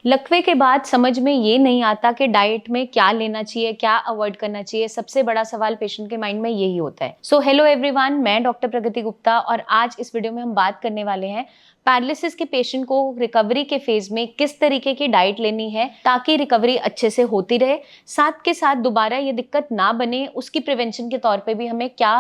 लकवे के बाद समझ में ये नहीं आता कि डाइट में क्या लेना चाहिए, क्या अवॉइड करना चाहिए। सबसे बड़ा सवाल पेशेंट के माइंड में यही होता है। सो हेलो एवरीवन, मैं डॉक्टर प्रगति गुप्ता और आज इस वीडियो में हम बात करने वाले हैं पैरालिसिस के पेशेंट को रिकवरी के फेज में किस तरीके की डाइट लेनी है ताकि रिकवरी अच्छे से होती रहे। साथ के साथ दोबारा ये दिक्कत ना बने, उसकी प्रिवेंशन के तौर पे भी हमें क्या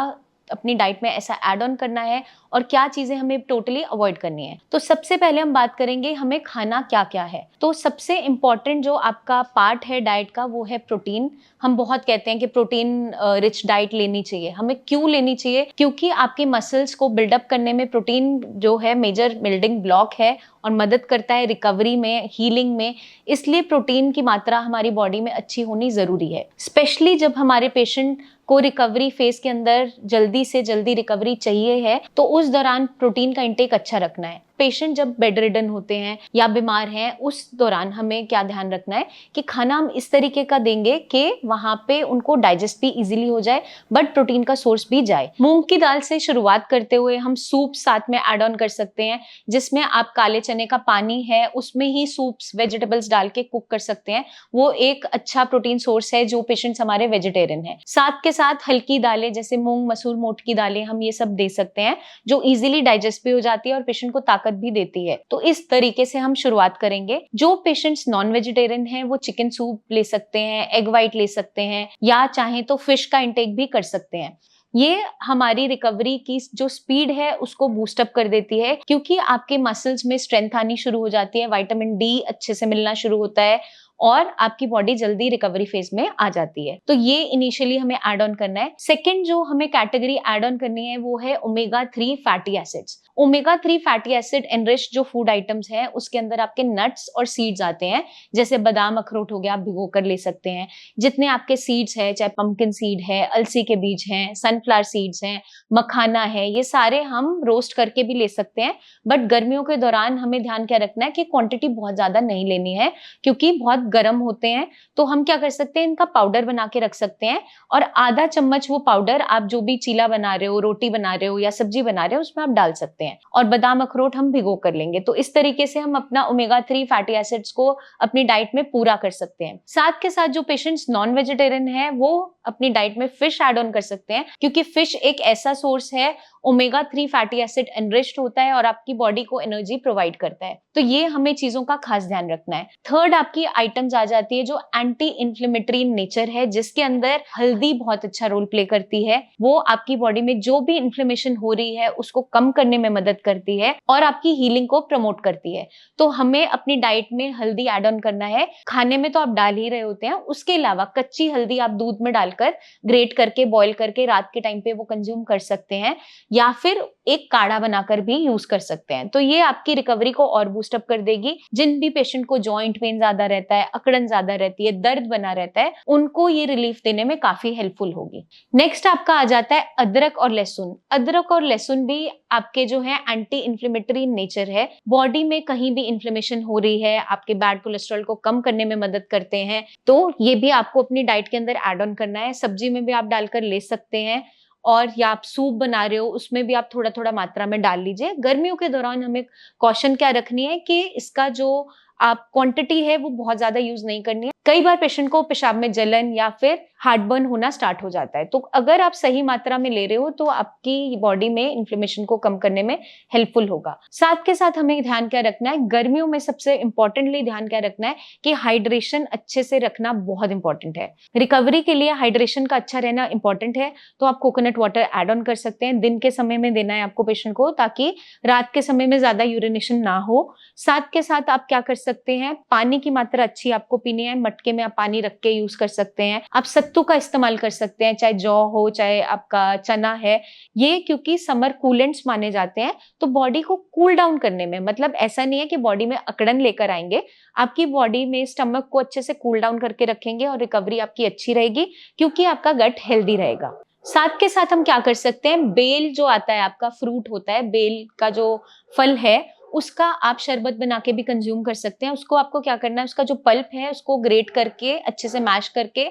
अपनी डाइट में ऐसा ऐड ऑन करना है और क्या चीजें हमें टोटली अवॉइड करनी है। तो सबसे पहले हम बात करेंगे हमें खाना क्या क्या है। तो सबसे इंपॉर्टेंट जो आपका पार्ट है डाइट का वो है प्रोटीन। हम बहुत कहते हैं कि प्रोटीन रिच डाइट लेनी चाहिए। हमें क्यों लेनी चाहिए? क्योंकि आपके मसल्स को बिल्डअप करने में प्रोटीन जो है मेजर बिल्डिंग ब्लॉक है और मदद करता है रिकवरी में, हीलिंग में। इसलिए प्रोटीन की मात्रा हमारी बॉडी में अच्छी होनी जरूरी है, स्पेशली जब हमारे पेशेंट को रिकवरी फेज के अंदर जल्दी से जल्दी रिकवरी चाहिए है तो उस दौरान प्रोटीन का इंटेक अच्छा रखना है। पेशेंट जब बेड रिडन होते हैं या बीमार हैं उस दौरान हमें क्या ध्यान रखना है कि खाना हम इस तरीके का देंगे कि वहां पे उनको डाइजेस्ट भी इजीली हो जाए बट प्रोटीन का सोर्स भी जाए। मूंग की दाल से शुरुआत करते हुए हम सूप साथ में ऐड ऑन कर सकते हैं, जिसमें आप काले चने का पानी है उसमें ही सूप्स वेजिटेबल्स डाल के कुक कर सकते हैं। वो एक अच्छा प्रोटीन सोर्स है जो पेशेंट्स हमारे वेजिटेरियन है। साथ के साथ हल्की दालें जैसे मूंग, मसूर, मोठ की दालें हम ये सब दे सकते हैं जो इजीली डाइजेस्ट भी हो जाती है और पेशेंट को ताकत भी देती है। तो इस तरीके से हम शुरुआत करेंगे। जो पेशेंट्स नॉन वेजिटेरियन हैं वो चिकन सूप ले सकते हैं, एग व्हाइट ले सकते हैं या चाहे तो फिश का इंटेक भी कर सकते हैं। ये हमारी रिकवरी की जो स्पीड है उसको बूस्ट अप कर देती है क्योंकि आपके मसल्स में स्ट्रेंथ आनी शुरू हो जाती है, विटामिन डी अच्छे से मिलना शुरू होता है और आपकी बॉडी जल्दी रिकवरी फेज में आ जाती है। तो ये इनिशियली हमें ऐड ऑन करना है। सेकंड जो हमें कैटेगरी ऐड ऑन करनी है वो है omega 3 fatty acids. Omega 3 fatty acid enriched जो फूड आइटम्स हैं उसके अंदर आपके नट्स और सीड्स आते हैं, जैसे बादाम, अखरोट हो गया, आप भिगो कर ले सकते हैं। जितने आपके सीड्स है, चाहे पंपकिन सीड है, अलसी के बीज हैं, सनफ्लावर सीड्स हैं, मखाना है, ये सारे हम रोस्ट करके भी ले सकते हैं। बट गर्मियों के दौरान हमें ध्यान क्या रखना है कि क्वांटिटी बहुत ज्यादा नहीं लेनी है क्योंकि बहुत गर्म होते हैं। तो हम क्या कर सकते हैं, इनका पाउडर बना के रख सकते हैं और आधा चम्मच वो पाउडर आप जो भी चीला बना रहे हो, रोटी बना रहे हो या सब्जी बना रहे हो उसमें आप डाल सकते हैं और बादाम, अखरोट हम भिगो कर लेंगे। तो इस तरीके से हम अपना ओमेगा 3 फैटी एसिड्स को अपनी डाइट में पूरा कर सकते हैं। साथ के साथ जो पेशेंट्स नॉन वेजिटेरियन है वो अपनी डाइट में फिश ऐड ऑन कर सकते हैं क्योंकि फिश एक ऐसा सोर्स है, ओमेगा 3 फैटी एसिड एनरिच्ड होता है और आपकी बॉडी को एनर्जी प्रोवाइड करता है। तो ये हमें चीजों का खास ध्यान रखना है। थर्ड आपकी आइटम्स आ जाती है जो एंटी इंफ्लेमेटरी इन नेचर है, जिसके अंदर हल्दी बहुत अच्छा रोल प्ले करती है। वो आपकी बॉडी में जो भी इन्फ्लेमेशन हो रही है उसको कम करने में मदद करती है और आपकी हीलिंग को प्रमोट करती है। तो हमें अपनी डाइट में हल्दी ऐड ऑन करना है। खाने में तो आप डाल ही रहे होते हैं, उसके अलावा कच्ची हल्दी आप दूध में डालकर ग्रेट करके बॉईल करके रात के टाइम पे वो कंज्यूम कर सकते हैं या फिर एक काढ़ा बनाकर भी यूज कर सकते हैं। तो ये आपकी रिकवरी को और बूस्ट अप कर देगी। जिन भी पेशेंट को जॉइंट पेन ज्यादा रहता है, अकड़न ज्यादा रहती है, दर्द बना रहता है, उनको ये रिलीफ देने में काफी हेल्पफुल होगी। नेक्स्ट आपका आ जाता है अदरक और लहसुन। अदरक और लहसुन भी आपके जो है एंटी इंफ्लेमेटरी नेचर है। बॉडी में कहीं भी इंफ्लेमेशन हो रही है, आपके बैड कोलेस्ट्रॉल को कम करने में मदद करते हैं। तो ये भी आपको अपनी डाइट के अंदर ऐड ऑन करना है। सब्जी में भी आप डालकर ले सकते हैं और या आप सूप बना रहे हो उसमें भी आप थोड़ा थोड़ा मात्रा में डाल लीजिए। गर्मियों के दौरान हमें कॉशन क्या रखनी है कि इसका जो आप क्वांटिटी है वो बहुत ज्यादा यूज नहीं करनी है। कई बार पेशेंट को पेशाब में जलन या फिर हार्टबर्न होना स्टार्ट हो जाता है। तो अगर आप सही मात्रा में ले रहे हो तो आपकी बॉडी में इन्फ्लेमेशन को कम करने में हेल्पफुल होगा। साथ के साथ हमें ध्यान क्या रखना है, गर्मियों में सबसे इंपॉर्टेंटली ध्यान क्या रखना है कि हाइड्रेशन अच्छे से रखना बहुत इंपॉर्टेंट है। रिकवरी के लिए हाइड्रेशन का अच्छा रहना इंपॉर्टेंट है। तो आप कोकोनट वाटर ऐड ऑन कर सकते हैं। दिन के समय में देना है आपको पेशेंट को ताकि रात के समय में ज्यादा यूरिनेशन ना हो। साथ के साथ आप क्या कर सकते हैं, पानी की मात्रा अच्छी आपको पीनी है। मटके में आप पानी रख के यूज कर सकते हैं। आप सत्तू का इस्तेमाल कर सकते हैं, चाहे जौ हो चाहे आपका चना है। ये क्योंकि समर कूलेंट्स माने जाते हैं तो बॉडी को कूल डाउन करने में, मतलब ऐसा नहीं है कि बॉडी में अकड़न लेकर आएंगे, आपकी बॉडी में स्टमक को अच्छे से कूल डाउन करके रखेंगे और रिकवरी आपकी अच्छी रहेगी क्योंकि आपका गट हेल्दी रहेगा। साथ के साथ हम क्या कर सकते हैं, बेल जो आता है आपका फ्रूट होता है, बेल का जो फल है उसका आप शरबत बना के भी कंज्यूम कर सकते हैं। उसको आपको क्या करना है, उसका जो पल्प है उसको ग्रेट करके अच्छे से मैश करके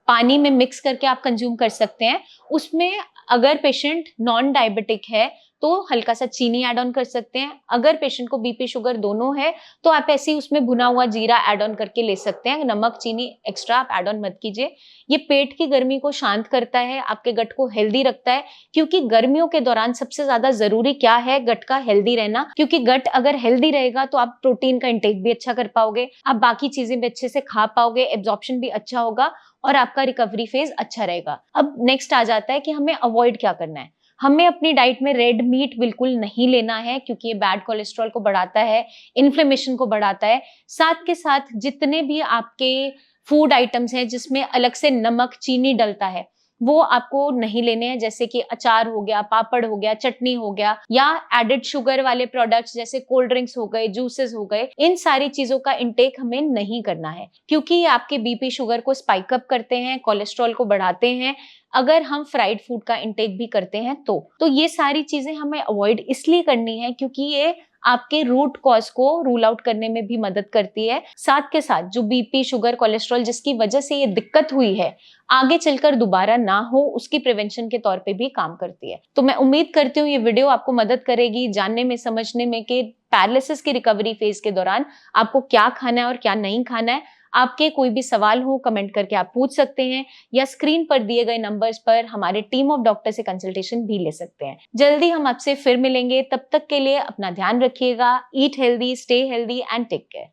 पानी में मिक्स करके आप कंज्यूम कर सकते हैं। उसमें अगर पेशेंट नॉन डायबिटिक है तो हल्का सा चीनी ऐड ऑन कर सकते हैं। अगर पेशेंट को बीपी शुगर दोनों है तो आप ऐसे ही उसमें भुना हुआ जीरा ऐड ऑन करके ले सकते हैं। नमक चीनी एक्स्ट्रा आप ऐड ऑन मत कीजिए। ये पेट की गर्मी को शांत करता है, आपके गट को हेल्दी रखता है, क्योंकि गर्मियों के दौरान सबसे ज्यादा जरूरी क्या है, गट का हेल्दी रहना। क्योंकि गट अगर हेल्दी रहेगा तो आप प्रोटीन का इंटेक भी अच्छा कर पाओगे, आप बाकी चीजें भी अच्छे से खा पाओगे, एब्जॉर्प्शन भी अच्छा होगा और आपका रिकवरी फेज अच्छा रहेगा। अब नेक्स्ट आ जाता है कि हमें अवॉइड क्या करना है। हमें अपनी डाइट में रेड मीट बिल्कुल नहीं लेना है, क्योंकि ये बैड कोलेस्ट्रॉल को बढ़ाता है, इन्फ्लेमेशन को बढ़ाता है। साथ के साथ जितने भी आपके फूड आइटम्स हैं जिसमें अलग से नमक चीनी डलता है, वो आपको नहीं लेने हैं। जैसे कि अचार हो गया, पापड़ हो गया, चटनी हो गया, या एडेड शुगर वाले प्रोडक्ट्स जैसे कोल्ड ड्रिंक्स हो गए, जूसेस हो गए, इन सारी चीजों का इंटेक हमें नहीं करना है, क्योंकि ये आपके बीपी शुगर को स्पाइक अप करते हैं, कोलेस्ट्रॉल को बढ़ाते हैं। अगर हम फ्राइड फूड का इंटेक भी करते हैं तो ये सारी चीजें हमें अवॉइड इसलिए करनी है क्योंकि ये आपके रूट कॉज को रूल आउट करने में भी मदद करती है। साथ के साथ जो बीपी शुगर कोलेस्ट्रॉल जिसकी वजह से ये दिक्कत हुई है, आगे चलकर दोबारा ना हो, उसकी प्रिवेंशन के तौर पे भी काम करती है। तो मैं उम्मीद करती हूँ ये वीडियो आपको मदद करेगी जानने में, समझने में कि पैरालिसिस की रिकवरी फेज के दौरान आपको क्या खाना है और क्या नहीं खाना है। आपके कोई भी सवाल हो कमेंट करके आप पूछ सकते हैं, या स्क्रीन पर दिए गए नंबर्स पर हमारे टीम ऑफ डॉक्टर से कंसल्टेशन भी ले सकते हैं। जल्दी हम आपसे फिर मिलेंगे, तब तक के लिए अपना ध्यान रखिएगा। Eat healthy, stay healthy and take care.